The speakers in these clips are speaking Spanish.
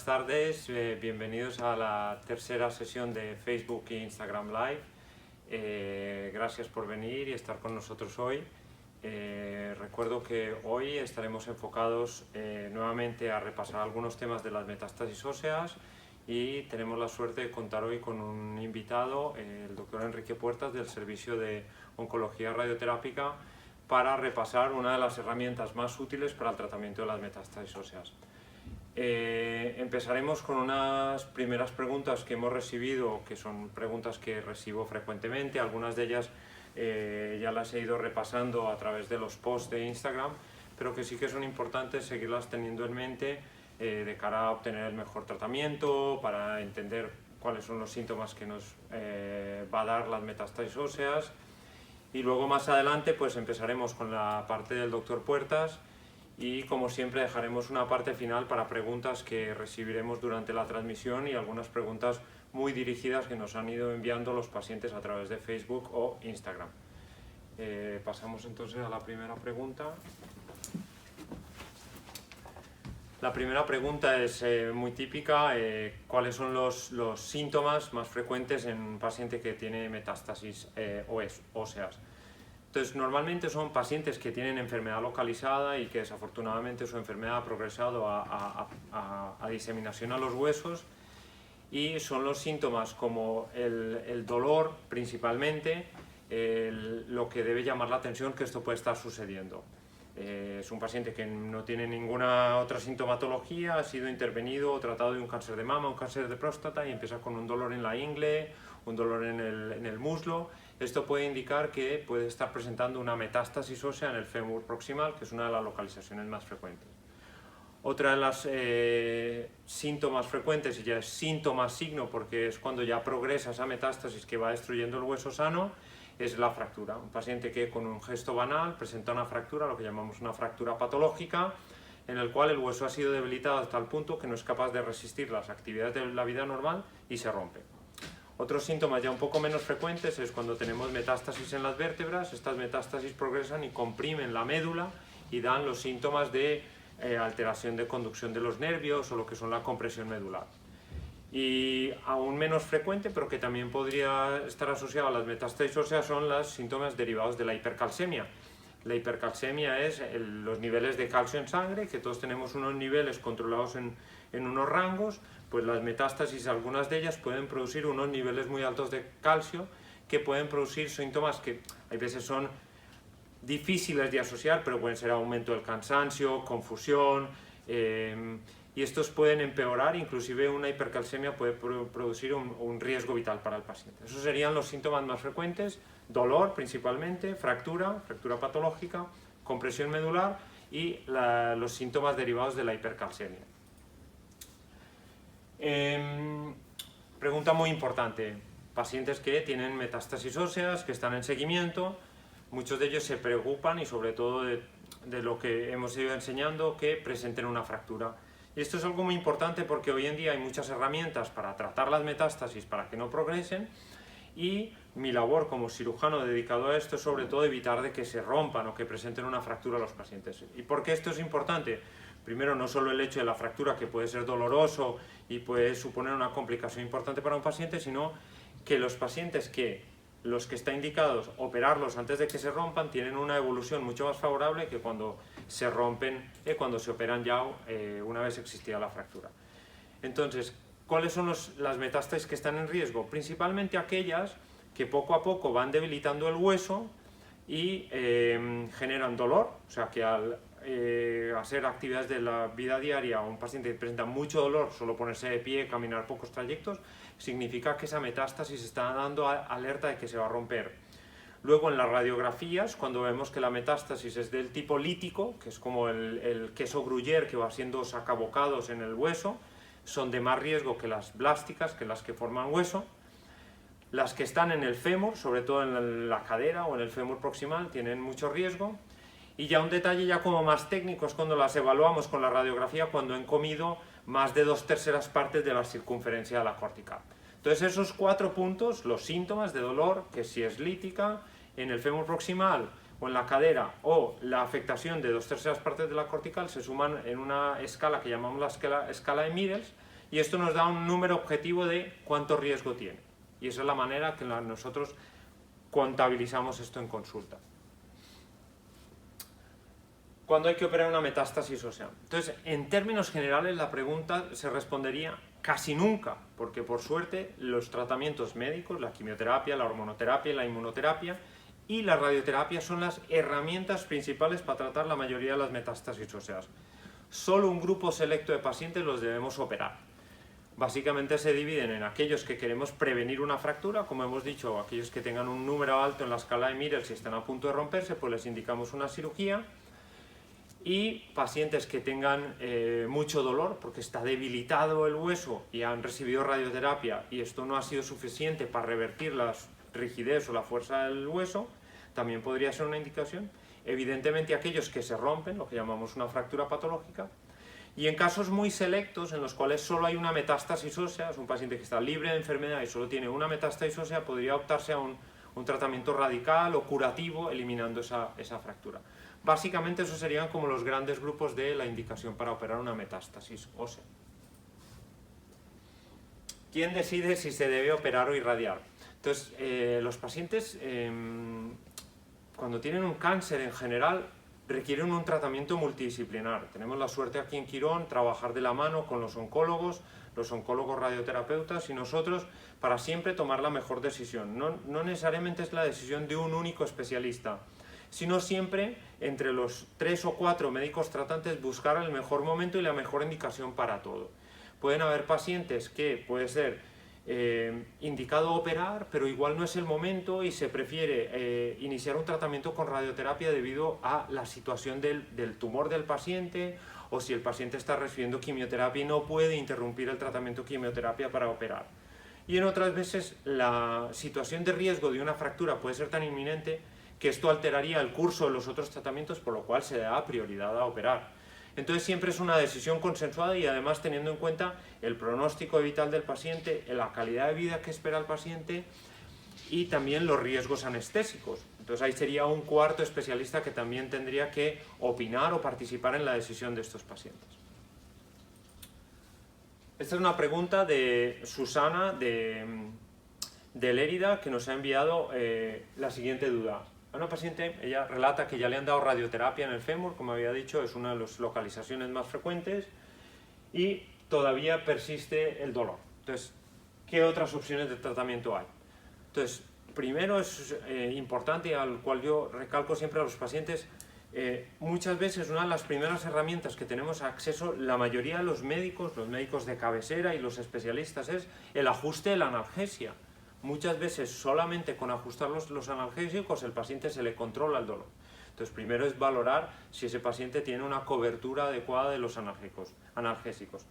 tardes, bienvenidos a la tercera sesión de Facebook e Instagram Live. Gracias por venir y estar con nosotros hoy. Recuerdo que hoy estaremos enfocados nuevamente a repasar algunos temas de las metástasis óseas y tenemos la suerte de contar hoy con un invitado, el doctor Enrique Puertas del Servicio de Oncología Radioterápica, para repasar una de las herramientas más útiles para el tratamiento de las metástasis óseas. Empezaremos con unas primeras preguntas que hemos recibido, que son preguntas que recibo frecuentemente. Algunas de ellas ya las he ido repasando a través de los posts de Instagram, pero que sí que son importantes seguirlas teniendo en mente de cara a obtener el mejor tratamiento, para entender cuáles son los síntomas que nos va a dar las metástasis óseas. Y luego más adelante pues empezaremos con la parte del doctor Puertas y como siempre dejaremos una parte final para preguntas que recibiremos durante la transmisión y algunas preguntas muy dirigidas que nos han ido enviando los pacientes a través de Facebook o Instagram. Pasamos entonces a la primera pregunta. La primera pregunta es muy típica, ¿cuáles son los síntomas más frecuentes en un paciente que tiene metástasis óseas? Entonces, normalmente son pacientes que tienen enfermedad localizada y que desafortunadamente su enfermedad ha progresado a diseminación a los huesos, y son los síntomas como el dolor principalmente, lo que debe llamar la atención que esto puede estar sucediendo. Es un paciente que no tiene ninguna otra sintomatología, ha sido intervenido o tratado de un cáncer de mama, un cáncer de próstata, y empieza con un dolor en la ingle, un dolor en el muslo. Esto puede indicar que puede estar presentando una metástasis ósea en el fémur proximal, que es una de las localizaciones más frecuentes. Otra de las síntomas frecuentes, y ya es síntoma-signo porque es cuando ya progresa esa metástasis que va destruyendo el hueso sano, es la fractura. Un paciente que con un gesto banal presenta una fractura, lo que llamamos una fractura patológica, en el cual el hueso ha sido debilitado hasta el punto que no es capaz de resistir las actividades de la vida normal y se rompe. Otros síntomas ya un poco menos frecuentes es cuando tenemos metástasis en las vértebras. Estas metástasis progresan y comprimen la médula y dan los síntomas de alteración de conducción de los nervios o lo que son la compresión medular. Y aún menos frecuente, pero que también podría estar asociado a las metástasis óseas, son los síntomas derivados de la hipercalcemia. La hipercalcemia es los niveles de calcio en sangre, que todos tenemos unos niveles controlados en unos rangos. Pues las metástasis, algunas de ellas pueden producir unos niveles muy altos de calcio, que pueden producir síntomas que a veces son difíciles de asociar, pero pueden ser aumento del cansancio, confusión, y estos pueden empeorar. Inclusive una hipercalcemia puede producir un riesgo vital para el paciente. Esos serían los síntomas más frecuentes: dolor principalmente, fractura patológica, compresión medular y los síntomas derivados de la hipercalcemia. Pregunta muy importante: pacientes que tienen metástasis óseas, que están en seguimiento, muchos de ellos se preocupan, y sobre todo de lo que hemos ido enseñando, que presenten una fractura. Y esto es algo muy importante porque hoy en día hay muchas herramientas para tratar las metástasis para que no progresen, y mi labor como cirujano dedicado a esto es sobre todo evitar de que se rompan o que presenten una fractura a los pacientes. ¿Y por qué esto es importante? Primero, no solo el hecho de la fractura, que puede ser doloroso y puede suponer una complicación importante para un paciente, sino que los pacientes los que está indicados operarlos antes de que se rompan tienen una evolución mucho más favorable que cuando se rompen, cuando se operan ya una vez existía la fractura. Entonces, ¿cuáles son las metástasis que están en riesgo? Principalmente aquellas que poco a poco van debilitando el hueso y generan dolor. O sea, que al hacer actividades de la vida diaria, un paciente que presenta mucho dolor, solo ponerse de pie, caminar pocos trayectos, significa que esa metástasis está dando alerta de que se va a romper. Luego, en las radiografías, cuando vemos que la metástasis es del tipo lítico, que es como el queso gruyère que va haciendo sacabocados en el hueso, son de más riesgo que las blásticas, que las que forman hueso. Las que están en el fémur, sobre todo en la cadera o en el fémur proximal, tienen mucho riesgo. Y ya un detalle ya como más técnico es cuando las evaluamos con la radiografía, cuando han comido más de 2/3 partes de la circunferencia de la cortical. Entonces, esos 4 puntos, los síntomas de dolor, que si es lítica, en el fémur proximal o en la cadera, o la afectación de 2/3 partes de la cortical, se suman en una escala que llamamos la escala de Middles, y esto nos da un número objetivo de cuánto riesgo tiene. Y esa es la manera que nosotros contabilizamos esto en consulta. ¿Cuándo hay que operar una metástasis ósea? Entonces, en términos generales, la pregunta se respondería casi nunca, porque por suerte los tratamientos médicos, la quimioterapia, la hormonoterapia, la inmunoterapia y la radioterapia son las herramientas principales para tratar la mayoría de las metástasis óseas. Solo un grupo selecto de pacientes los debemos operar. Básicamente se dividen en aquellos que queremos prevenir una fractura, como hemos dicho, aquellos que tengan un número alto en la escala de Miller y están a punto de romperse, pues les indicamos una cirugía. Y pacientes que tengan mucho dolor porque está debilitado el hueso y han recibido radioterapia y esto no ha sido suficiente para revertir la rigidez o la fuerza del hueso, también podría ser una indicación. Evidentemente aquellos que se rompen, lo que llamamos una fractura patológica, y en casos muy selectos en los cuales solo hay una metástasis ósea, es un paciente que está libre de enfermedad y solo tiene una metástasis ósea, podría optarse a un tratamiento radical o curativo eliminando esa fractura. Básicamente esos serían como los grandes grupos de la indicación para operar una metástasis ósea. ¿Quién decide si se debe operar o irradiar? Entonces, los pacientes cuando tienen un cáncer en general requieren un tratamiento multidisciplinar. Tenemos la suerte aquí en Quirón trabajar de la mano con los oncólogos radioterapeutas y nosotros para siempre tomar la mejor decisión. No necesariamente es la decisión de un único especialista, sino siempre entre los 3 o 4 médicos tratantes buscar el mejor momento y la mejor indicación para todo. Pueden haber pacientes que puede ser indicado operar, pero igual no es el momento y se prefiere iniciar un tratamiento con radioterapia debido a la situación del tumor del paciente, o si el paciente está recibiendo quimioterapia y no puede interrumpir el tratamiento de quimioterapia para operar. Y en otras veces la situación de riesgo de una fractura puede ser tan inminente que esto alteraría el curso de los otros tratamientos, por lo cual se da prioridad a operar. Entonces siempre es una decisión consensuada y además teniendo en cuenta el pronóstico vital del paciente, la calidad de vida que espera el paciente y también los riesgos anestésicos. Entonces ahí sería un cuarto especialista que también tendría que opinar o participar en la decisión de estos pacientes. Esta es una pregunta de Susana de Lérida que nos ha enviado la siguiente duda. A una paciente, ella relata que ya le han dado radioterapia en el fémur, como había dicho, es una de las localizaciones más frecuentes y todavía persiste el dolor. Entonces, ¿qué otras opciones de tratamiento hay? Entonces, primero es importante, al cual yo recalco siempre a los pacientes, muchas veces una de las primeras herramientas que tenemos acceso la mayoría de los médicos de cabecera y los especialistas es el ajuste de la analgesia. Muchas veces solamente con ajustar los analgésicos el paciente se le controla el dolor. Entonces primero es valorar si ese paciente tiene una cobertura adecuada de los analgésicos.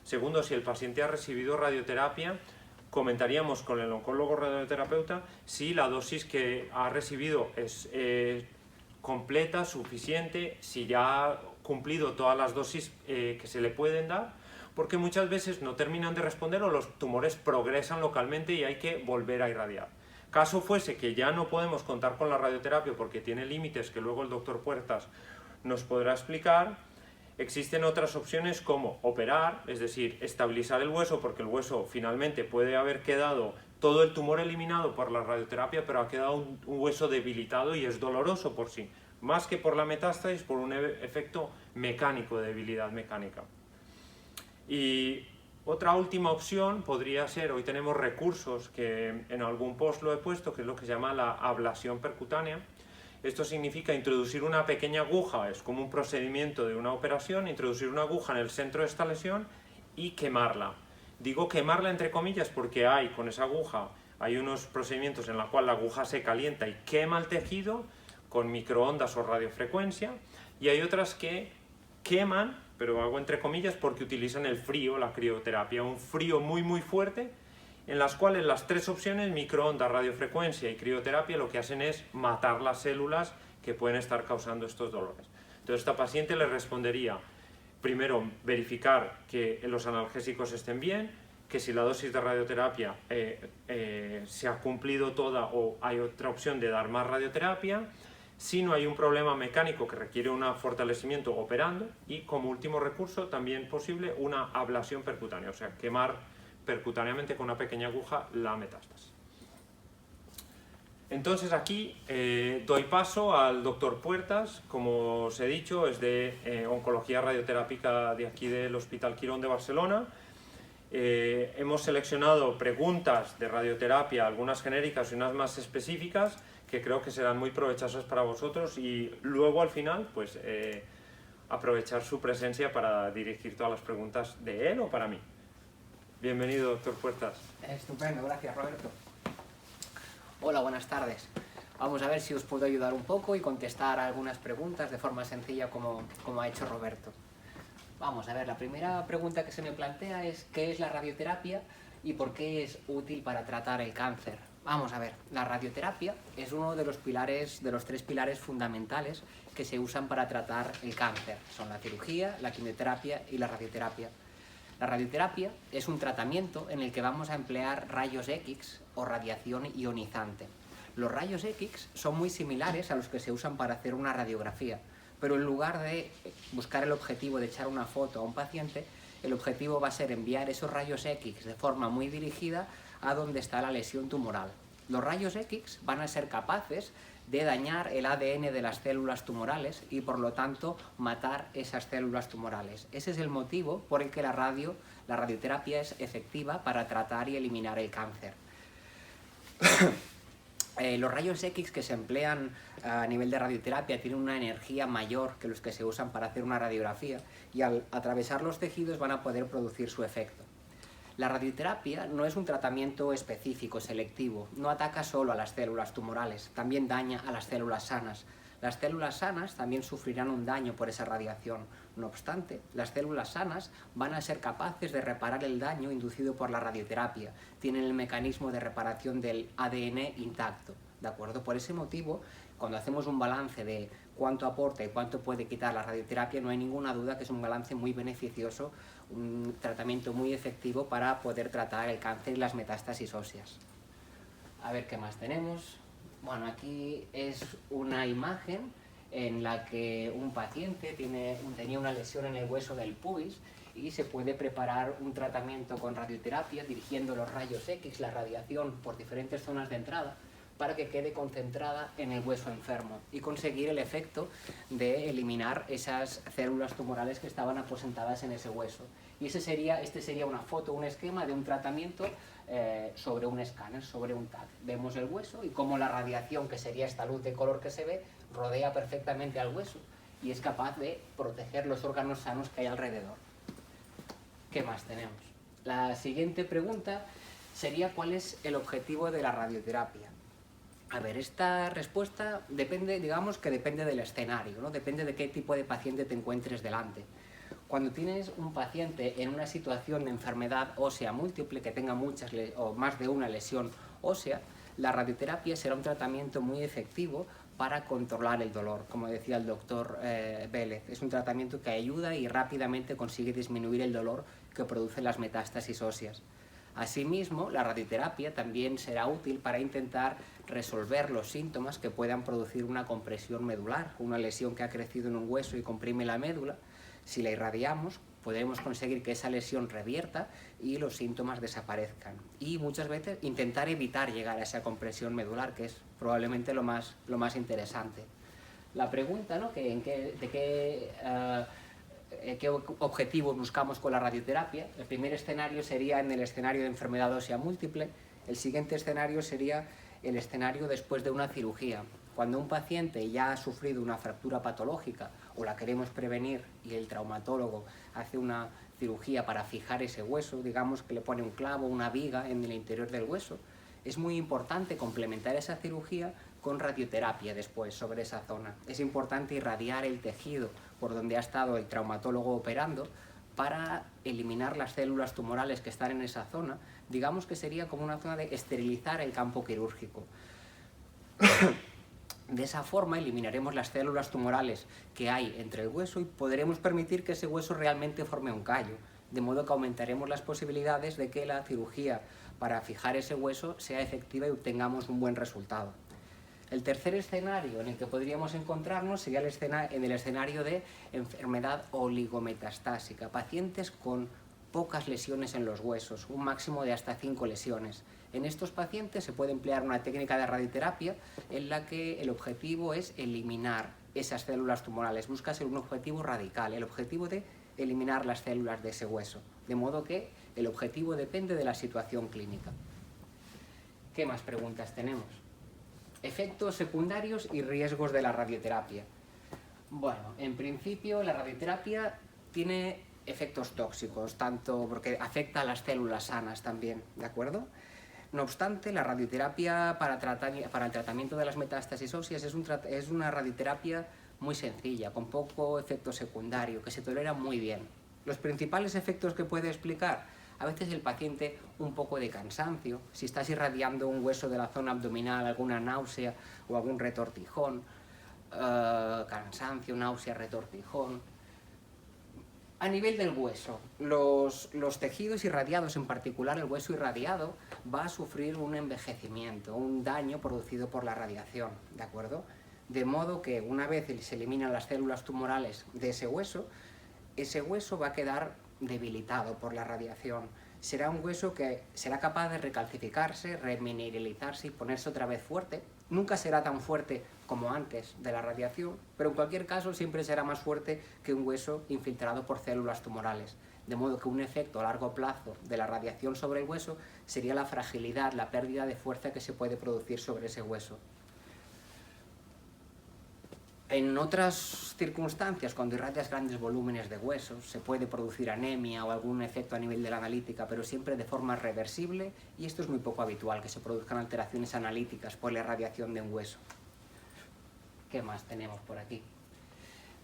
Segundo, si el paciente ha recibido radioterapia, comentaríamos con el oncólogo radioterapeuta si la dosis que ha recibido es completa, suficiente, si ya ha cumplido todas las dosis que se le pueden dar, porque muchas veces no terminan de responder o los tumores progresan localmente y hay que volver a irradiar. Caso fuese que ya no podemos contar con la radioterapia porque tiene límites que luego el doctor Puertas nos podrá explicar, existen otras opciones como operar, es decir, estabilizar el hueso, porque el hueso finalmente puede haber quedado todo el tumor eliminado por la radioterapia, pero ha quedado un hueso debilitado y es doloroso por sí, más que por la metástasis, por un efecto mecánico, de debilidad mecánica. Y otra última opción podría ser, hoy tenemos recursos que en algún post lo he puesto, que es lo que se llama la ablación percutánea. Esto significa introducir una pequeña aguja, es como un procedimiento de una operación, introducir una aguja en el centro de esta lesión y quemarla. Digo quemarla entre comillas porque con esa aguja hay unos procedimientos en los cuales la aguja se calienta y quema el tejido con microondas o radiofrecuencia, y hay otras que queman, pero hago entre comillas porque utilizan el frío, la crioterapia, un frío muy muy fuerte, en las cuales las tres opciones, microondas, radiofrecuencia y crioterapia, lo que hacen es matar las células que pueden estar causando estos dolores. Entonces esta paciente le respondería, primero, verificar que los analgésicos estén bien, que si la dosis de radioterapia se ha cumplido toda o hay otra opción de dar más radioterapia, si no hay un problema mecánico que requiere un fortalecimiento operando, y como último recurso también posible una ablasión percutánea, o sea, quemar percutáneamente con una pequeña aguja la metástasis. Entonces aquí doy paso al doctor Puertas. Como os he dicho, es de oncología radioterápica de aquí del Hospital Quirón de Barcelona. Hemos seleccionado preguntas de radioterapia, algunas genéricas y unas más específicas, que creo que serán muy provechosas para vosotros, y luego al final pues aprovechar su presencia para dirigir todas las preguntas de él o para mí. Bienvenido, doctor Puertas. Estupendo, gracias, Roberto. Hola, buenas tardes. Vamos a ver si os puedo ayudar un poco y contestar a algunas preguntas de forma sencilla como ha hecho Roberto. Vamos a ver, la primera pregunta que se me plantea es ¿qué es la radioterapia y por qué es útil para tratar el cáncer? Vamos a ver, la radioterapia es uno de los tres pilares fundamentales que se usan para tratar el cáncer. Son la cirugía, la quimioterapia y la radioterapia. La radioterapia es un tratamiento en el que vamos a emplear rayos X o radiación ionizante. Los rayos X son muy similares a los que se usan para hacer una radiografía, pero en lugar de buscar el objetivo de echar una foto a un paciente, el objetivo va a ser enviar esos rayos X de forma muy dirigida a donde está la lesión tumoral. Los rayos X van a ser capaces de dañar el ADN de las células tumorales y por lo tanto matar esas células tumorales. Ese es el motivo por el que la radioterapia es efectiva para tratar y eliminar el cáncer. Los rayos X que se emplean a nivel de radioterapia tienen una energía mayor que los que se usan para hacer una radiografía, y al atravesar los tejidos van a poder producir su efecto. La radioterapia no es un tratamiento específico, selectivo, no ataca solo a las células tumorales, también daña a las células sanas. Las células sanas también sufrirán un daño por esa radiación. No obstante, las células sanas van a ser capaces de reparar el daño inducido por la radioterapia. Tienen el mecanismo de reparación del ADN intacto, ¿de acuerdo? Por ese motivo, cuando hacemos un balance de cuánto aporta y cuánto puede quitar la radioterapia, no hay ninguna duda que es un balance muy beneficioso, un tratamiento muy efectivo para poder tratar el cáncer y las metástasis óseas. A ver qué más tenemos. Bueno, aquí es una imagen en la que un paciente tenía una lesión en el hueso del pubis y se puede preparar un tratamiento con radioterapia dirigiendo los rayos X, la radiación, por diferentes zonas de entrada para que quede concentrada en el hueso enfermo y conseguir el efecto de eliminar esas células tumorales que estaban aposentadas en ese hueso. Y este sería una foto, un esquema de un tratamiento sobre un escáner, sobre un TAC. Vemos el hueso y cómo la radiación, que sería esta luz de color que se ve, rodea perfectamente al hueso y es capaz de proteger los órganos sanos que hay alrededor. ¿Qué más tenemos? La siguiente pregunta sería ¿cuál es el objetivo de la radioterapia? A ver, esta respuesta depende del escenario, ¿no? Depende de qué tipo de paciente te encuentres delante. Cuando tienes un paciente en una situación de enfermedad ósea múltiple, que tenga muchas o más de una lesión ósea, la radioterapia será un tratamiento muy efectivo para controlar el dolor, como decía el doctor Vélez. Es un tratamiento que ayuda y rápidamente consigue disminuir el dolor que producen las metástasis óseas. Asimismo, la radioterapia también será útil para intentar resolver los síntomas que puedan producir una compresión medular, una lesión que ha crecido en un hueso y comprime la médula. Si la irradiamos, podremos conseguir que esa lesión revierta y los síntomas desaparezcan. Y muchas veces intentar evitar llegar a esa compresión medular, que es probablemente lo más interesante. La pregunta, ¿no? ¿Qué objetivo buscamos con la radioterapia? El primer escenario sería en el escenario de enfermedad ósea múltiple. El siguiente escenario sería el escenario después de una cirugía. Cuando un paciente ya ha sufrido una fractura patológica o la queremos prevenir y el traumatólogo hace una cirugía para fijar ese hueso, digamos que le pone un clavo, una viga en el interior del hueso, es muy importante complementar esa cirugía con radioterapia después sobre esa zona. Es importante irradiar el tejido por donde ha estado el traumatólogo operando para eliminar las células tumorales que están en esa zona. Digamos que sería como una zona de esterilizar el campo quirúrgico. De esa forma eliminaremos las células tumorales que hay entre el hueso y podremos permitir que ese hueso realmente forme un callo, de modo que aumentaremos las posibilidades de que la cirugía para fijar ese hueso sea efectiva y obtengamos un buen resultado. El tercer escenario en el que podríamos encontrarnos sería en el escenario de enfermedad oligometastásica, pacientes con pocas lesiones en los huesos, un máximo de hasta 5 lesiones. En estos pacientes se puede emplear una técnica de radioterapia en la que el objetivo es eliminar esas células tumorales, busca ser un objetivo radical, el objetivo de eliminar las células de ese hueso, de modo que el objetivo depende de la situación clínica. ¿Qué más preguntas tenemos? Efectos secundarios y riesgos de la radioterapia. Bueno, en principio la radioterapia tiene efectos tóxicos, tanto porque afecta a las células sanas también, ¿de acuerdo? No obstante, la radioterapia para el tratamiento de las metástasis óseas es una radioterapia muy sencilla, con poco efecto secundario, que se tolera muy bien. Los principales efectos que puede explicar: a veces el paciente un poco de cansancio, si estás irradiando un hueso de la zona abdominal, alguna náusea o algún retortijón, cansancio, náusea, retortijón. A nivel del hueso, los tejidos irradiados, en particular el hueso irradiado, va a sufrir un envejecimiento, un daño producido por la radiación, ¿de acuerdo? De modo que una vez se eliminan las células tumorales de ese hueso va a quedar debilitado por la radiación. Será un hueso que será capaz de recalcificarse, remineralizarse y ponerse otra vez fuerte. Nunca será tan fuerte como antes de la radiación, pero en cualquier caso siempre será más fuerte que un hueso infiltrado por células tumorales. De modo que un efecto a largo plazo de la radiación sobre el hueso sería la fragilidad, la pérdida de fuerza que se puede producir sobre ese hueso. En otras circunstancias, cuando irradias grandes volúmenes de huesos, se puede producir anemia o algún efecto a nivel de la analítica, pero siempre de forma reversible, y esto es muy poco habitual, que se produzcan alteraciones analíticas por la irradiación de un hueso. ¿Qué más tenemos por aquí?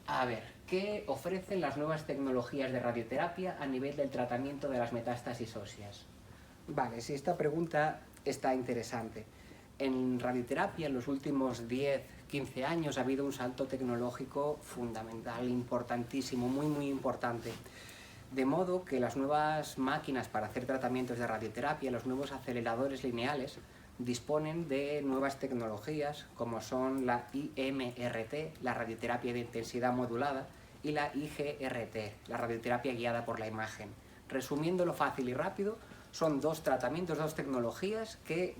A ver, ¿qué ofrecen las nuevas tecnologías de radioterapia a nivel del tratamiento de las metástasis óseas? Vale, sí, esta pregunta está interesante. En radioterapia, en los últimos 10-15 años, ha habido un salto tecnológico fundamental, importantísimo, muy importante. De modo que las nuevas máquinas para hacer tratamientos de radioterapia, los nuevos aceleradores lineales, disponen de nuevas tecnologías como son la IMRT, la radioterapia de intensidad modulada, y la IGRT, la radioterapia guiada por la imagen. Resumiéndolo fácil y rápido, son dos tratamientos, dos tecnologías que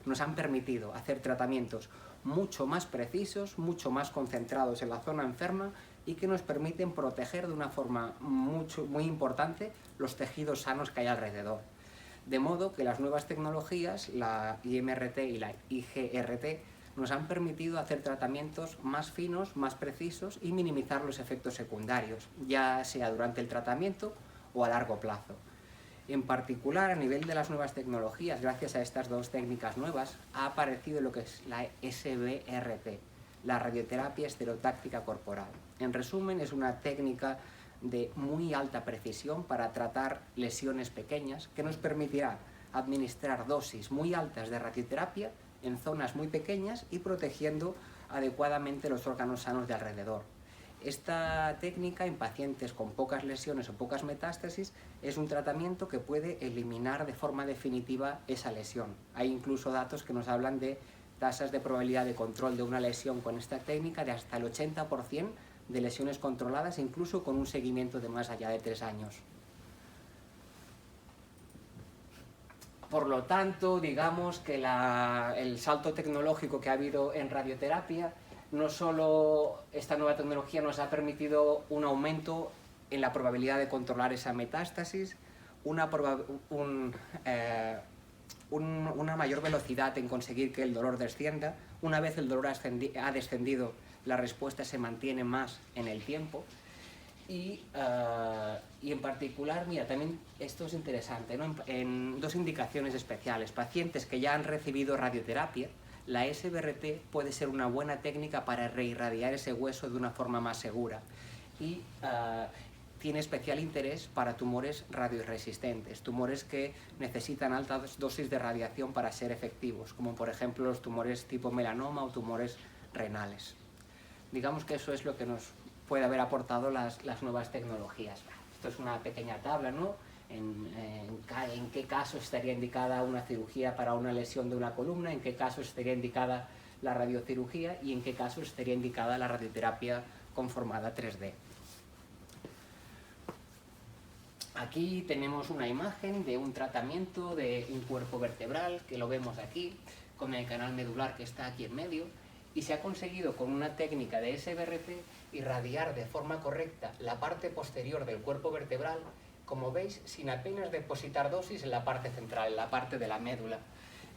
nos han permitido hacer tratamientos mucho más precisos, mucho más concentrados en la zona enferma y que nos permiten proteger de una forma muy importante los tejidos sanos que hay alrededor. De modo que las nuevas tecnologías, la IMRT y la IGRT, nos han permitido hacer tratamientos más finos, más precisos y minimizar los efectos secundarios, ya sea durante el tratamiento o a largo plazo. En particular, a nivel de las nuevas tecnologías, gracias a estas dos técnicas nuevas, ha aparecido lo que es la SBRT, la radioterapia estereotáctica corporal. En resumen, es una técnica de muy alta precisión para tratar lesiones pequeñas que nos permitirá administrar dosis muy altas de radioterapia en zonas muy pequeñas y protegiendo adecuadamente los órganos sanos de alrededor. Esta técnica en pacientes con pocas lesiones o pocas metástasis es un tratamiento que puede eliminar de forma definitiva esa lesión. Hay incluso datos que nos hablan de tasas de probabilidad de control de una lesión con esta técnica de hasta el 80% de lesiones controladas, incluso con un seguimiento de más allá de 3 años. Por lo tanto, digamos que el salto tecnológico que ha habido en radioterapia, no solo esta nueva tecnología nos ha permitido un aumento en la probabilidad de controlar esa metástasis, una mayor velocidad en conseguir que el dolor descienda. Una vez el dolor ha descendido, la respuesta se mantiene más en el tiempo. Y en particular, mira, también esto es interesante, ¿no? En dos indicaciones especiales. Pacientes que ya han recibido radioterapia, la SBRT puede ser una buena técnica para reirradiar ese hueso de una forma más segura. Y tiene especial interés para tumores radioresistentes, tumores que necesitan altas dosis de radiación para ser efectivos, como por ejemplo los tumores tipo melanoma o tumores renales. Digamos que eso es lo que nos puede haber aportado las nuevas tecnologías. Esto es una pequeña tabla, ¿no? En qué caso estaría indicada una cirugía para una lesión de una columna, en qué caso estaría indicada la radiocirugía y en qué casos estaría indicada la radioterapia conformada 3D. Aquí tenemos una imagen de un tratamiento de un cuerpo vertebral, que lo vemos aquí, con el canal medular que está aquí en medio, y se ha conseguido con una técnica de SBRT irradiar de forma correcta la parte posterior del cuerpo vertebral, como veis, sin apenas depositar dosis en la parte central, en la parte de la médula.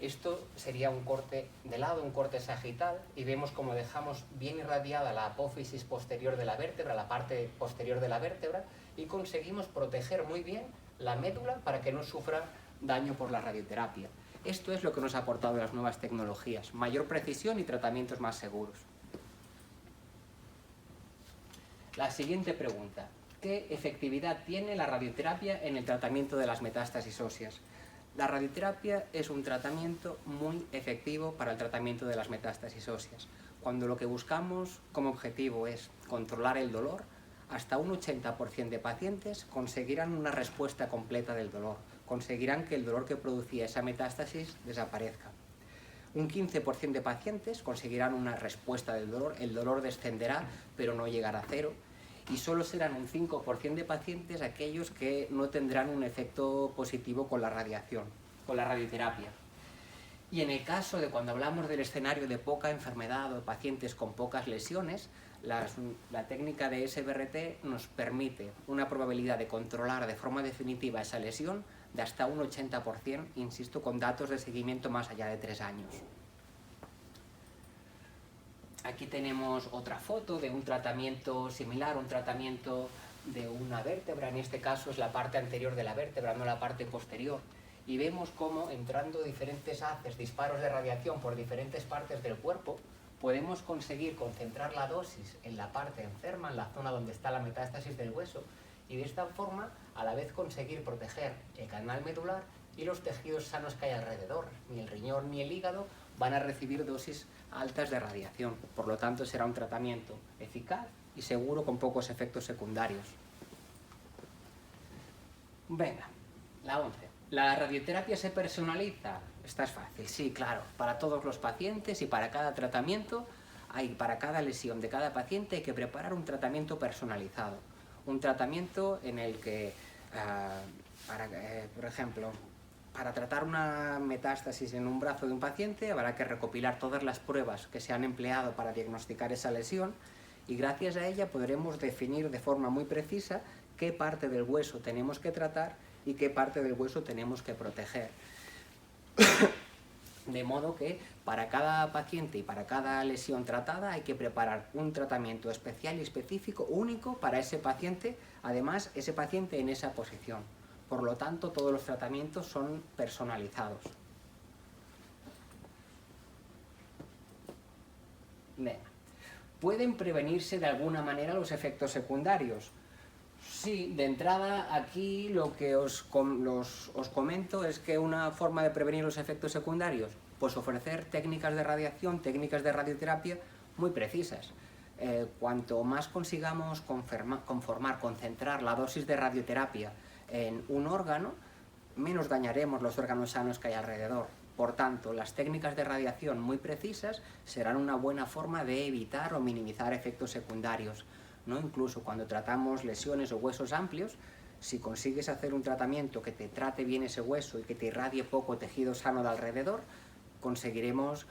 Esto sería un corte de lado, un corte sagital, y vemos como dejamos bien irradiada la apófisis posterior de la vértebra, la parte posterior de la vértebra, y conseguimos proteger muy bien la médula para que no sufra daño por la radioterapia. Esto es lo que nos ha aportado las nuevas tecnologías, mayor precisión y tratamientos más seguros. La siguiente pregunta: ¿qué efectividad tiene la radioterapia en el tratamiento de las metástasis óseas? La radioterapia es un tratamiento muy efectivo para el tratamiento de las metástasis óseas. Cuando lo que buscamos como objetivo es controlar el dolor, hasta un 80% de pacientes conseguirán una respuesta completa del dolor, conseguirán que el dolor que producía esa metástasis desaparezca. Un 15% de pacientes conseguirán una respuesta del dolor, el dolor descenderá pero no llegará a cero, y solo serán un 5% de pacientes aquellos que no tendrán un efecto positivo con la radiación, con la radioterapia. Y en el caso de cuando hablamos del escenario de poca enfermedad o pacientes con pocas lesiones, la técnica de SBRT nos permite una probabilidad de controlar de forma definitiva esa lesión de hasta un 80%, insisto, con datos de seguimiento más allá de 3 años. Aquí tenemos otra foto de un tratamiento similar, un tratamiento de una vértebra, en este caso es la parte anterior de la vértebra, no la parte posterior. Y vemos cómo entrando diferentes haces, disparos de radiación por diferentes partes del cuerpo, podemos conseguir concentrar la dosis en la parte enferma, en la zona donde está la metástasis del hueso, y de esta forma a la vez conseguir proteger el canal medular y los tejidos sanos que hay alrededor. Ni el riñón ni el hígado van a recibir dosis altas de radiación, por lo tanto será un tratamiento eficaz y seguro con pocos efectos secundarios. Venga, la 11. ¿La radioterapia se personaliza? Esta es fácil, sí, claro, para todos los pacientes y para cada tratamiento, para cada lesión de cada paciente hay que preparar un tratamiento personalizado. Un tratamiento en el que, por ejemplo, para tratar una metástasis en un brazo de un paciente habrá que recopilar todas las pruebas que se han empleado para diagnosticar esa lesión y gracias a ella podremos definir de forma muy precisa qué parte del hueso tenemos que tratar y qué parte del hueso tenemos que proteger. De modo que para cada paciente y para cada lesión tratada hay que preparar un tratamiento especial y específico, único para ese paciente, además ese paciente en esa posición. Por lo tanto, todos los tratamientos son personalizados. Venga. ¿Pueden prevenirse de alguna manera los efectos secundarios? Sí, de entrada aquí lo que os comento es que una forma de prevenir los efectos secundarios, pues ofrecer técnicas de radiación, técnicas de radioterapia muy precisas. Cuanto más consigamos concentrar la dosis de radioterapia en un órgano, menos dañaremos los órganos sanos que hay alrededor. Por tanto, las técnicas de radiación muy precisas serán una buena forma de evitar o minimizar efectos secundarios, ¿no? Incluso cuando tratamos lesiones o huesos amplios, si consigues hacer un tratamiento que te trate bien ese hueso y que te irradie poco tejido sano de alrededor, conseguiremos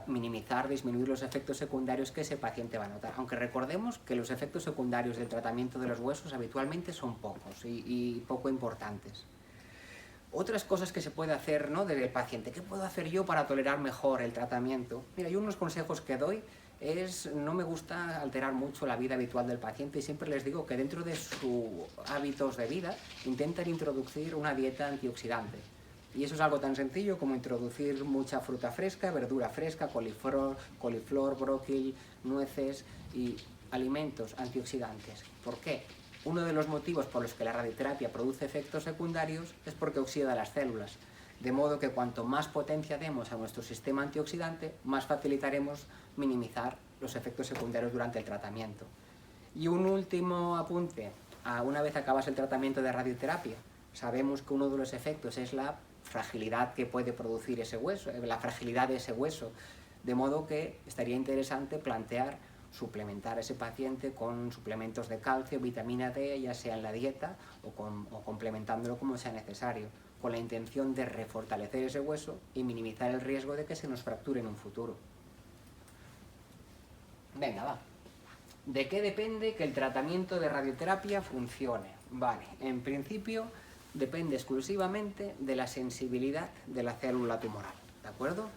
minimizar, disminuir los efectos secundarios que ese paciente va a notar. Aunque recordemos que los efectos secundarios del tratamiento de los huesos habitualmente son pocos y poco importantes. Otras cosas que se puede hacer, ¿no?, del paciente. ¿Qué puedo hacer yo para tolerar mejor el tratamiento? Mira, yo unos consejos que doy no me gusta alterar mucho la vida habitual del paciente y siempre les digo que dentro de sus hábitos de vida intenten introducir una dieta antioxidante. Y eso es algo tan sencillo como introducir mucha fruta fresca, verdura fresca, coliflor, bróquil, nueces y alimentos antioxidantes. ¿Por qué? Uno de los motivos por los que la radioterapia produce efectos secundarios es porque oxida las células. De modo que cuanto más potencia demos a nuestro sistema antioxidante, más facilitaremos minimizar los efectos secundarios durante el tratamiento. Y un último apunte. Una vez acabas el tratamiento de radioterapia, sabemos que uno de los efectos es la fragilidad que puede producir ese hueso, la fragilidad de ese hueso. De modo que estaría interesante plantear suplementar a ese paciente con suplementos de calcio, vitamina D, ya sea en la dieta o complementándolo como sea necesario, con la intención de refortalecer ese hueso y minimizar el riesgo de que se nos fracture en un futuro. Venga, va. ¿De qué depende que el tratamiento de radioterapia funcione? Vale, en principio depende exclusivamente de la sensibilidad de la célula tumoral, ¿de acuerdo?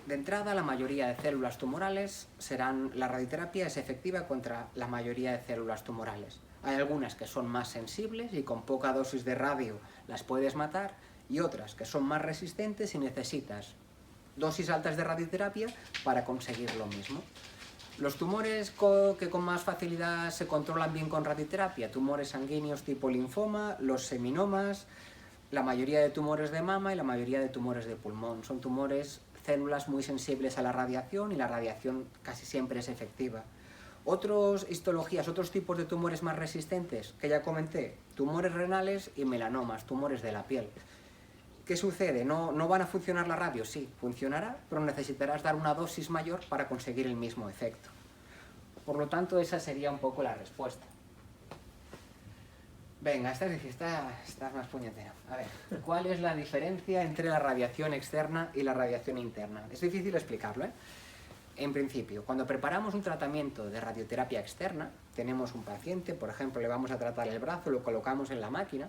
De entrada, la mayoría de células tumorales la radioterapia es efectiva contra la mayoría de células tumorales. Hay algunas que son más sensibles y con poca dosis de radio las puedes matar, y otras que son más resistentes y necesitas dosis altas de radioterapia para conseguir lo mismo. Los tumores que con más facilidad se controlan bien con radioterapia, tumores sanguíneos tipo linfoma, los seminomas, la mayoría de tumores de mama y la mayoría de tumores de pulmón. Son células muy sensibles a la radiación y la radiación casi siempre es efectiva. Otras histologías, otros tipos de tumores más resistentes que ya comenté, tumores renales y melanomas, tumores de la piel. ¿Qué sucede? ¿No van a funcionar la radio? Sí, funcionará, pero necesitarás dar una dosis mayor para conseguir el mismo efecto. Por lo tanto, esa sería un poco la respuesta. Venga, esta más puñetera. A ver, ¿cuál es la diferencia entre la radiación externa y la radiación interna? Es difícil explicarlo, ¿eh? En principio, cuando preparamos un tratamiento de radioterapia externa, tenemos un paciente, por ejemplo, le vamos a tratar el brazo, lo colocamos en la máquina,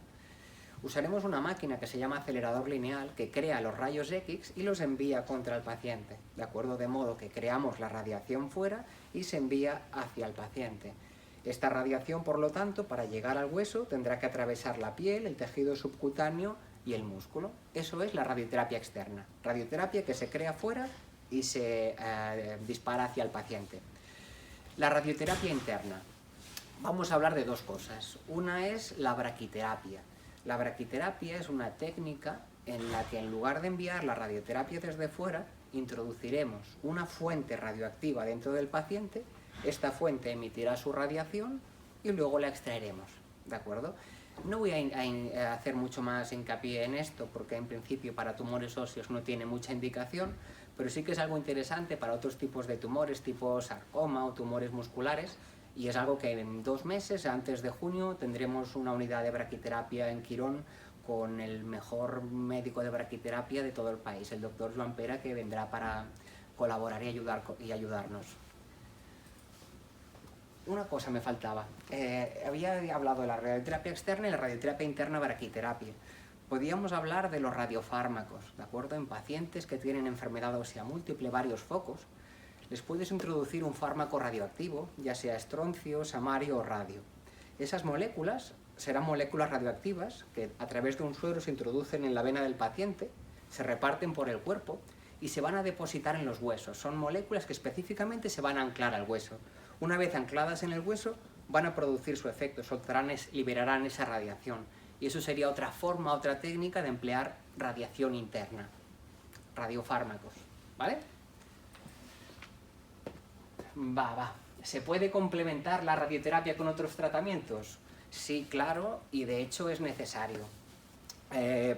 usaremos una máquina que se llama acelerador lineal que crea los rayos X y los envía contra el paciente, ¿de acuerdo? De modo que creamos la radiación fuera y se envía hacia el paciente. Esta radiación, por lo tanto, para llegar al hueso tendrá que atravesar la piel, el tejido subcutáneo y el músculo. Eso es la radioterapia externa. Radioterapia que se crea fuera y se dispara hacia el paciente. La radioterapia interna. Vamos a hablar de dos cosas. Una es la braquiterapia. La braquiterapia es una técnica en la que en lugar de enviar la radioterapia desde fuera, introduciremos una fuente radioactiva dentro del paciente. Esta fuente emitirá su radiación y luego la extraeremos, ¿de acuerdo? No voy a hacer mucho más hincapié en esto porque en principio para tumores óseos no tiene mucha indicación, pero sí que es algo interesante para otros tipos de tumores, tipo sarcoma o tumores musculares, y es algo que en 2 meses, antes de junio, tendremos una unidad de braquiterapia en Quirón con el mejor médico de braquiterapia de todo el país, el doctor Joan Pera, que vendrá para colaborar y ayudarnos. Una cosa me faltaba. Había hablado de la radioterapia externa y la radioterapia interna braquiterapia. Podíamos hablar de los radiofármacos, ¿de acuerdo? En pacientes que tienen enfermedad ósea múltiple, varios focos, les puedes introducir un fármaco radioactivo, ya sea estroncio, samario o radio. Esas moléculas serán moléculas radioactivas que a través de un suero se introducen en la vena del paciente, se reparten por el cuerpo y se van a depositar en los huesos. Son moléculas que específicamente se van a anclar al hueso. Una vez ancladas en el hueso, van a producir su efecto, liberarán esa radiación. Y eso sería otra forma, otra técnica de emplear radiación interna, radiofármacos, ¿vale? ¿Se puede complementar la radioterapia con otros tratamientos? Sí, claro, y de hecho es necesario.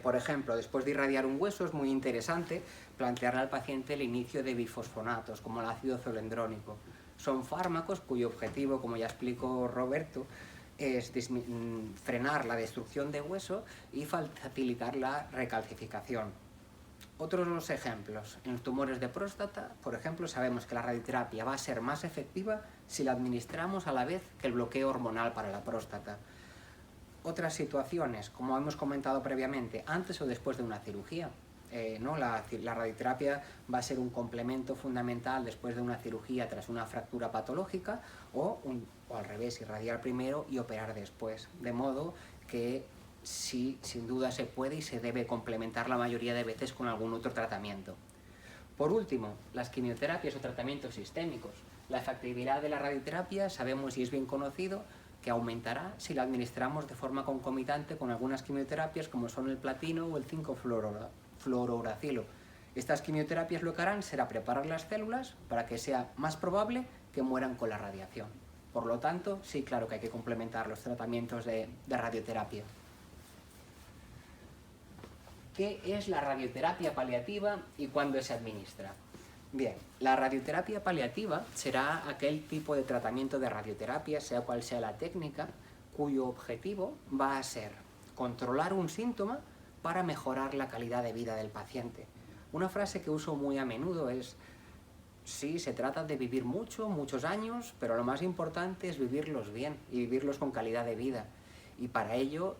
Por ejemplo, después de irradiar un hueso es muy interesante plantearle al paciente el inicio de bifosfonatos, como el ácido zoledrónico. Son fármacos cuyo objetivo, como ya explicó Roberto, es frenar la destrucción de hueso y facilitar la recalcificación. Otros ejemplos, en los tumores de próstata, por ejemplo, sabemos que la radioterapia va a ser más efectiva si la administramos a la vez que el bloqueo hormonal para la próstata. Otras situaciones, como hemos comentado previamente, antes o después de una cirugía, ¿no? La radioterapia va a ser un complemento fundamental después de una cirugía tras una fractura patológica o al revés, irradiar primero y operar después, de modo que sí, sin duda se puede y se debe complementar la mayoría de veces con algún otro tratamiento. Por último, las quimioterapias o tratamientos sistémicos. La efectividad de la radioterapia sabemos y es bien conocido que aumentará si la administramos de forma concomitante con algunas quimioterapias como son el platino o el 5-fluorouracilo. Estas quimioterapias lo que harán será preparar las células para que sea más probable que mueran con la radiación. Por lo tanto, sí, claro que hay que complementar los tratamientos de radioterapia. ¿Qué es la radioterapia paliativa y cuándo se administra? Bien, la radioterapia paliativa será aquel tipo de tratamiento de radioterapia, sea cual sea la técnica, cuyo objetivo va a ser controlar un síntoma para mejorar la calidad de vida del paciente. Una frase que uso muy a menudo es: sí, se trata de vivir mucho, muchos años, pero lo más importante es vivirlos bien y vivirlos con calidad de vida. Y para ello,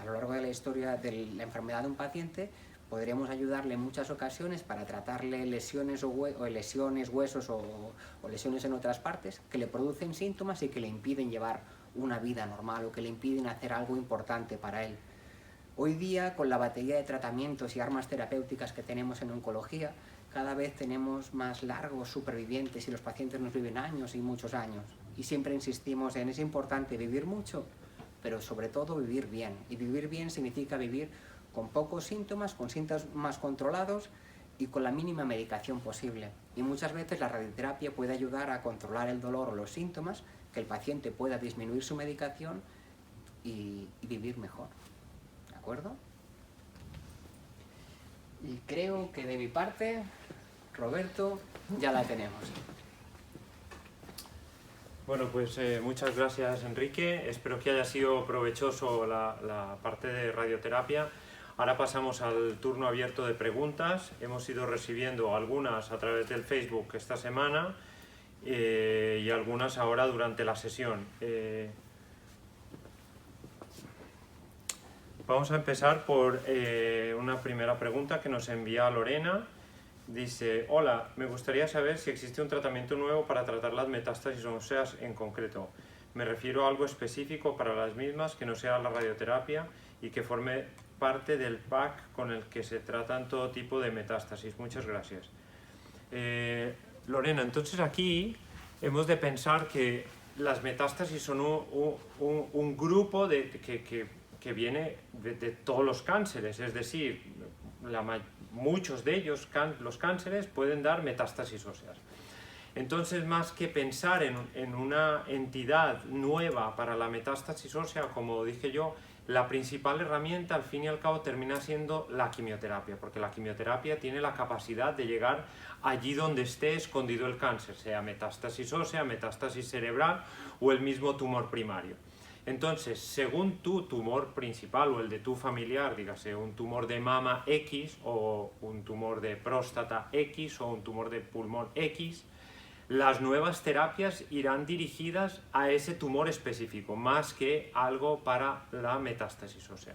a lo largo de la historia de la enfermedad de un paciente, podremos ayudarle en muchas ocasiones para tratarle lesiones lesiones, huesos o lesiones en otras partes que le producen síntomas y que le impiden llevar una vida normal o que le impiden hacer algo importante para él. Hoy día, con la batería de tratamientos y armas terapéuticas que tenemos en oncología, cada vez tenemos más largos supervivientes y los pacientes nos viven años y muchos años. Y siempre insistimos en: es importante vivir mucho, pero sobre todo vivir bien. Y vivir bien significa vivir con pocos síntomas, con síntomas controlados y con la mínima medicación posible. Y muchas veces la radioterapia puede ayudar a controlar el dolor o los síntomas, que el paciente pueda disminuir su medicación y vivir mejor. ¿De acuerdo? Y creo que de mi parte, Roberto, ya la tenemos. Bueno, pues muchas gracias, Enrique. Espero que haya sido provechoso la parte de radioterapia. Ahora pasamos al turno abierto de preguntas. Hemos ido recibiendo algunas a través del Facebook esta semana y algunas ahora durante la sesión. Vamos a empezar por una primera pregunta que nos envía Lorena. Dice: hola, me gustaría saber si existe un tratamiento nuevo para tratar las metástasis óseas en concreto. Me refiero a algo específico para las mismas que no sea la radioterapia y que forme parte del pack con el que se tratan todo tipo de metástasis. Muchas gracias. Lorena, entonces aquí hemos de pensar que las metástasis son un grupo que viene de todos los cánceres, es decir, muchos de ellos, los cánceres, pueden dar metástasis óseas. Entonces, más que pensar en una entidad nueva para la metástasis ósea, como dije yo, la principal herramienta al fin y al cabo termina siendo la quimioterapia, porque la quimioterapia tiene la capacidad de llegar allí donde esté escondido el cáncer, sea metástasis ósea, metástasis cerebral o el mismo tumor primario. Entonces, según tu tumor principal o el de tu familiar, dígase un tumor de mama X o un tumor de próstata X o un tumor de pulmón X, las nuevas terapias irán dirigidas a ese tumor específico, más que algo para la metástasis ósea.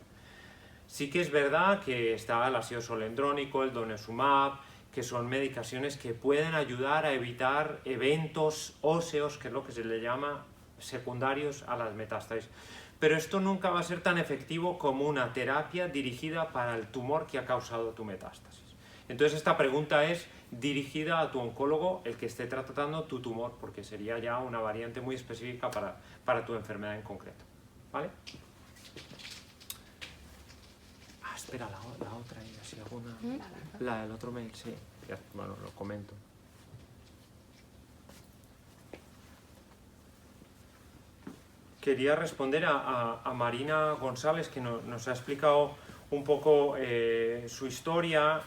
Sí que es verdad que está el ácido solendrónico, el denosumab, que son medicaciones que pueden ayudar a evitar eventos óseos, que es lo que se le llama secundarios a las metástasis. Pero esto nunca va a ser tan efectivo como una terapia dirigida para el tumor que ha causado tu metástasis. Entonces esta pregunta es dirigida a tu oncólogo, el que esté tratando tu tumor, porque sería ya una variante muy específica para tu enfermedad en concreto. ¿Vale? Espera, la otra, si alguna... el otro mail, sí. Ya, bueno, lo comento. Quería responder a Marina González, que nos ha explicado un poco su historia.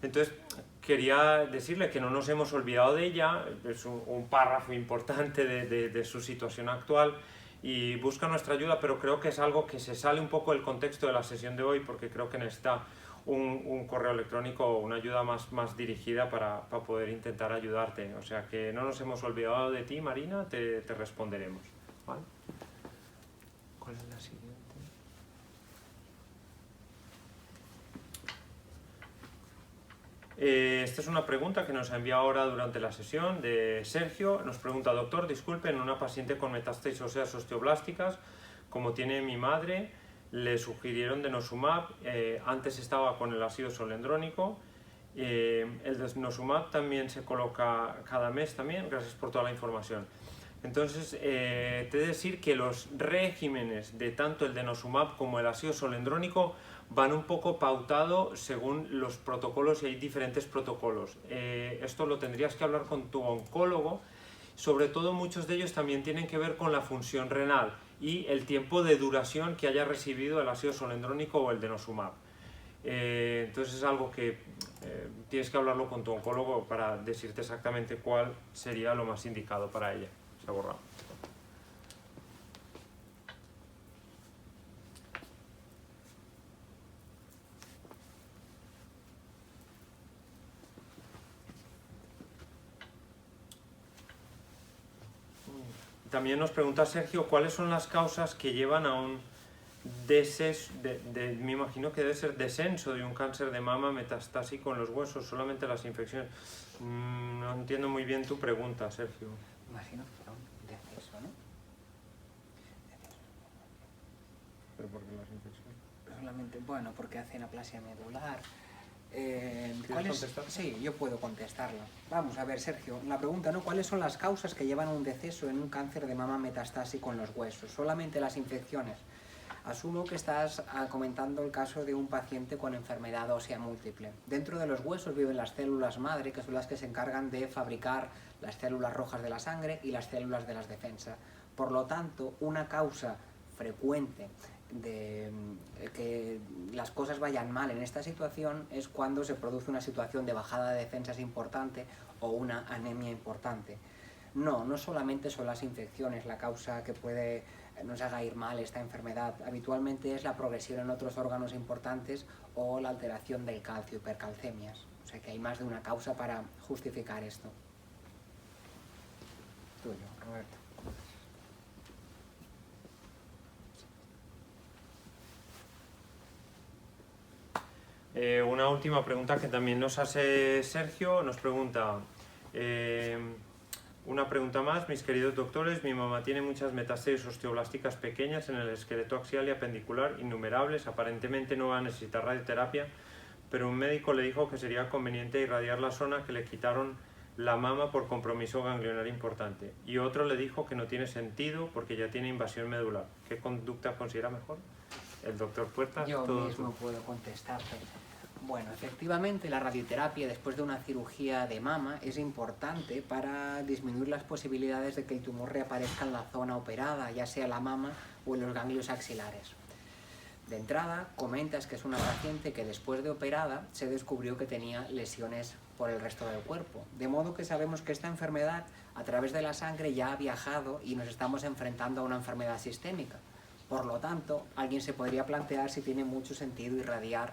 Entonces, quería decirle que no nos hemos olvidado de ella, es un párrafo importante de su situación actual y busca nuestra ayuda, pero creo que es algo que se sale un poco del contexto de la sesión de hoy, porque creo que necesita un correo electrónico o una ayuda más dirigida para poder intentar ayudarte. O sea que no nos hemos olvidado de ti, Marina, te responderemos. ¿Vale? ¿Cuál es la siguiente? Esta es una pregunta que nos ha enviado ahora durante la sesión de Sergio. Nos pregunta: doctor, disculpe, en una paciente con metástasis óseas osteoblásticas, como tiene mi madre, le sugirieron denosumab, antes estaba con el ácido solendrónico, el denosumab también se coloca cada mes también, gracias por toda la información. Entonces, te he de decir que los regímenes de tanto el denosumab como el ácido solendrónico van un poco pautado según los protocolos y hay diferentes protocolos. Esto lo tendrías que hablar con tu oncólogo. Sobre todo muchos de ellos también tienen que ver con la función renal y el tiempo de duración que haya recibido el ácido solendrónico o el denosumab. Entonces es algo que tienes que hablarlo con tu oncólogo para decirte exactamente cuál sería lo más indicado para ella. Se ha borrado. También nos pregunta Sergio, ¿cuáles son las causas que llevan a un me imagino que debe ser descenso de un cáncer de mama metastásico en los huesos, solamente las infecciones? No entiendo muy bien tu pregunta, Sergio. Imagino que será un deceso, ¿no? ¿Pero por qué las infecciones? Solamente, bueno, porque hacen aplasia medular. ¿Quieres contestar? Sí, yo puedo contestarla. Vamos a ver, Sergio, la pregunta, ¿no? ¿Cuáles son las causas que llevan a un deceso en un cáncer de mama metastásico en los huesos? Solamente las infecciones. Asumo que estás comentando el caso de un paciente con enfermedad ósea múltiple. Dentro de los huesos viven las células madre, que son las que se encargan de fabricar las células rojas de la sangre y las células de las defensas. Por lo tanto, una causa frecuente de que las cosas vayan mal en esta situación es cuando se produce una situación de bajada de defensas importante o una anemia importante. No solamente son las infecciones la causa que nos haga ir mal esta enfermedad. Habitualmente es la progresión en otros órganos importantes o la alteración del calcio, hipercalcemias. O sea que hay más de una causa para justificar esto. Tuyo, Roberto. Una última pregunta que también nos hace Sergio, nos pregunta, una pregunta más, mis queridos doctores, mi mamá tiene muchas metástasis osteoblásticas pequeñas en el esqueleto axial y apendicular, innumerables, aparentemente no va a necesitar radioterapia, pero un médico le dijo que sería conveniente irradiar la zona que le quitaron la mama por compromiso ganglionar importante, y otro le dijo que no tiene sentido porque ya tiene invasión medular. ¿Qué conducta considera mejor? El doctor Puertas. Yo mismo puedo contestarte. Bueno, efectivamente la radioterapia después de una cirugía de mama es importante para disminuir las posibilidades de que el tumor reaparezca en la zona operada, ya sea la mama o en los ganglios axilares. De entrada, comentas que es una paciente que después de operada se descubrió que tenía lesiones por el resto del cuerpo. De modo que sabemos que esta enfermedad a través de la sangre ya ha viajado y nos estamos enfrentando a una enfermedad sistémica. Por lo tanto, alguien se podría plantear si tiene mucho sentido irradiar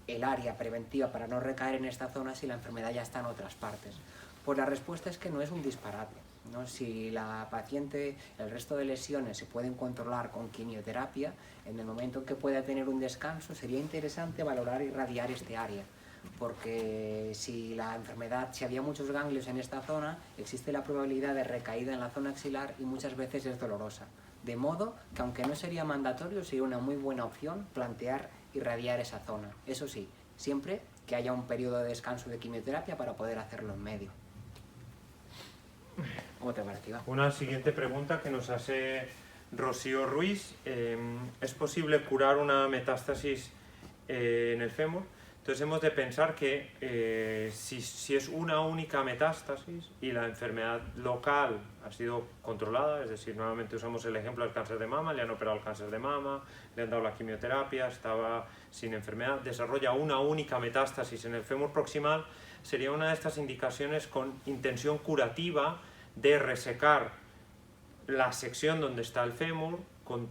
el área preventiva para no recaer en esta zona si la enfermedad ya está en otras partes. Pues la respuesta es que no es un disparate, ¿no? Si la paciente, el resto de lesiones se pueden controlar con quimioterapia, en el momento en que pueda tener un descanso sería interesante valorar irradiar este área, porque si la enfermedad, si había muchos ganglios en esta zona, existe la probabilidad de recaída en la zona axilar y muchas veces es dolorosa. De modo que aunque no sería mandatorio, sería una muy buena opción plantear irradiar esa zona. Eso sí, siempre que haya un periodo de descanso de quimioterapia para poder hacerlo en medio. ¿Cómo te parece, Iván? Una siguiente pregunta que nos hace Rocío Ruiz. ¿Es posible curar una metástasis en el fémur? Entonces hemos de pensar que si es una única metástasis y la enfermedad local ha sido controlada, es decir, nuevamente usamos el ejemplo del cáncer de mama, le han operado el cáncer de mama, le han dado la quimioterapia, estaba sin enfermedad, desarrolla una única metástasis en el fémur proximal, sería una de estas indicaciones con intención curativa de resecar la sección donde está el fémur,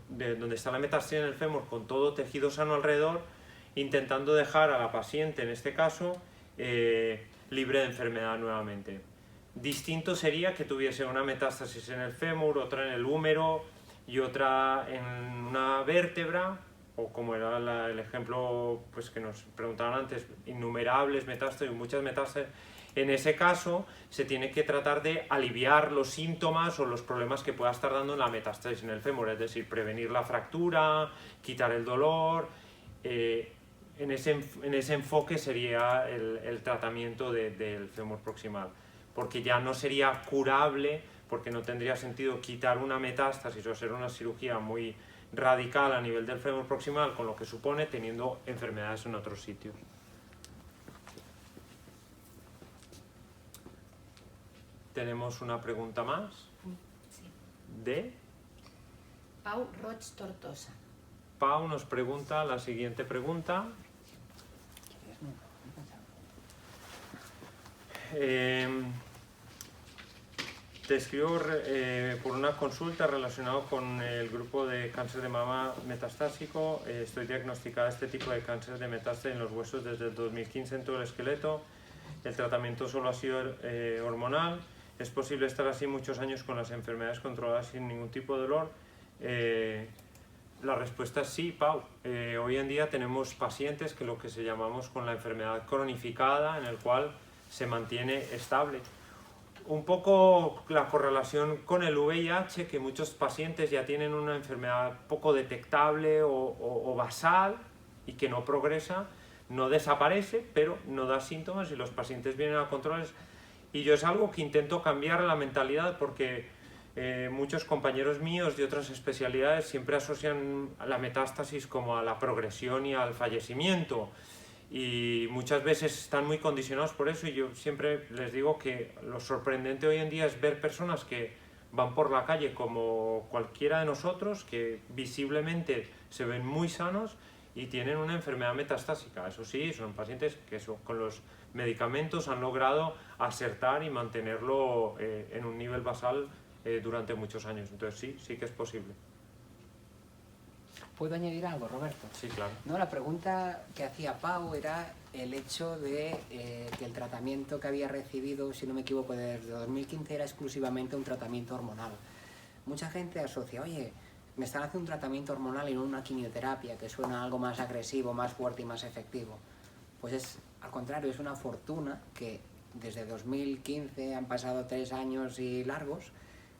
donde está la metástasis en el fémur con todo tejido sano alrededor, intentando dejar a la paciente, en este caso, libre de enfermedad nuevamente. Distinto sería que tuviese una metástasis en el fémur, otra en el húmero y otra en una vértebra, o como era el ejemplo pues, que nos preguntaban antes, innumerables metástasis, muchas metástasis. En ese caso, se tiene que tratar de aliviar los síntomas o los problemas que pueda estar dando la metástasis en el fémur, es decir, prevenir la fractura, quitar el dolor. En ese enfoque sería el tratamiento del fémur proximal, porque ya no sería curable, porque no tendría sentido quitar una metástasis o hacer una cirugía muy radical a nivel del fémur proximal, con lo que supone teniendo enfermedades en otros sitios. Tenemos una pregunta más. Sí. ¿De? Pau Roig Tortosa. Pau nos pregunta la siguiente pregunta. Te escribo por una consulta relacionada con el grupo de cáncer de mama metastásico. Estoy diagnosticada este tipo de cáncer de metástasis en los huesos desde el 2015 en todo el esqueleto. El tratamiento solo ha sido hormonal. ¿Es posible estar así muchos años con las enfermedades controladas sin ningún tipo de dolor? La respuesta es sí, Pau. Hoy en día tenemos pacientes que lo que se llamamos con la enfermedad cronificada, en el cual se mantiene estable. Un poco la correlación con el VIH, que muchos pacientes ya tienen una enfermedad poco detectable o basal y que no progresa, no desaparece, pero no da síntomas y los pacientes vienen a controles. Y yo es algo que intento cambiar la mentalidad porque muchos compañeros míos de otras especialidades siempre asocian a la metástasis como a la progresión y al fallecimiento. Y muchas veces están muy condicionados por eso y yo siempre les digo que lo sorprendente hoy en día es ver personas que van por la calle como cualquiera de nosotros, que visiblemente se ven muy sanos y tienen una enfermedad metastásica. Eso sí, son pacientes que con los medicamentos han logrado acertar y mantenerlo en un nivel basal durante muchos años. Entonces sí que es posible. ¿Puedo añadir algo, Roberto? Sí, claro. No, la pregunta que hacía Pau era el hecho de que el tratamiento que había recibido, si no me equivoco, desde 2015 era exclusivamente un tratamiento hormonal. Mucha gente asocia, oye, me están haciendo un tratamiento hormonal y no una quimioterapia, que suena algo más agresivo, más fuerte y más efectivo. Pues es, al contrario, es una fortuna que desde 2015 han pasado 3 años y largos,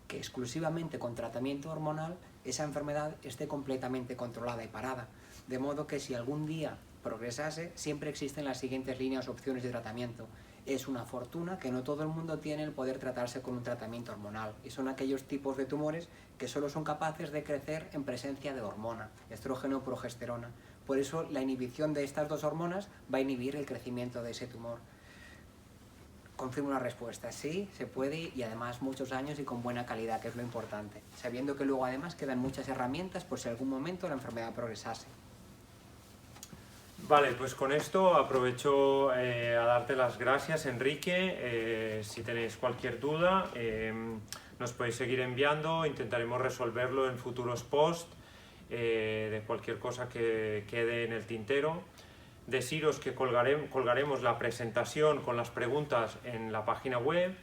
que exclusivamente con tratamiento hormonal esa enfermedad esté completamente controlada y parada. De modo que si algún día progresase, siempre existen las siguientes líneas o opciones de tratamiento. Es una fortuna que no todo el mundo tiene el poder tratarse con un tratamiento hormonal. Y son aquellos tipos de tumores que solo son capaces de crecer en presencia de hormona, estrógeno o progesterona. Por eso la inhibición de estas dos hormonas va a inhibir el crecimiento de ese tumor. Confirmo una respuesta, sí, se puede y además muchos años y con buena calidad, que es lo importante, sabiendo que luego además quedan muchas herramientas por si algún momento la enfermedad progresase. Vale, pues con esto aprovecho a darte las gracias, Enrique. Si tenéis cualquier duda, nos podéis seguir enviando, intentaremos resolverlo en futuros posts de cualquier cosa que quede en el tintero. Deciros que colgaremos la presentación con las preguntas en la página web,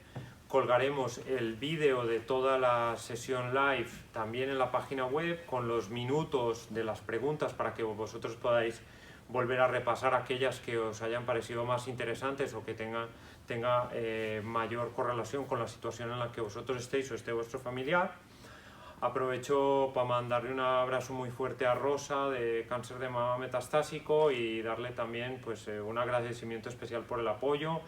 colgaremos el vídeo de toda la sesión live también en la página web con los minutos de las preguntas para que vosotros podáis volver a repasar aquellas que os hayan parecido más interesantes o que tenga mayor correlación con la situación en la que vosotros estéis o esté vuestro familiar. Aprovecho para mandarle un abrazo muy fuerte a Rosa de cáncer de mama metastásico y darle también pues, un agradecimiento especial por el apoyo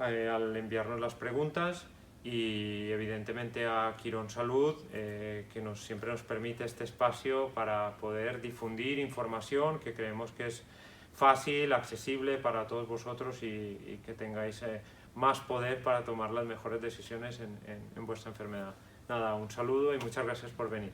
al enviarnos las preguntas y evidentemente a Quirón Salud que siempre nos permite este espacio para poder difundir información que creemos que es fácil, accesible para todos vosotros y que tengáis más poder para tomar las mejores decisiones en vuestra enfermedad. Nada, un saludo y muchas gracias por venir.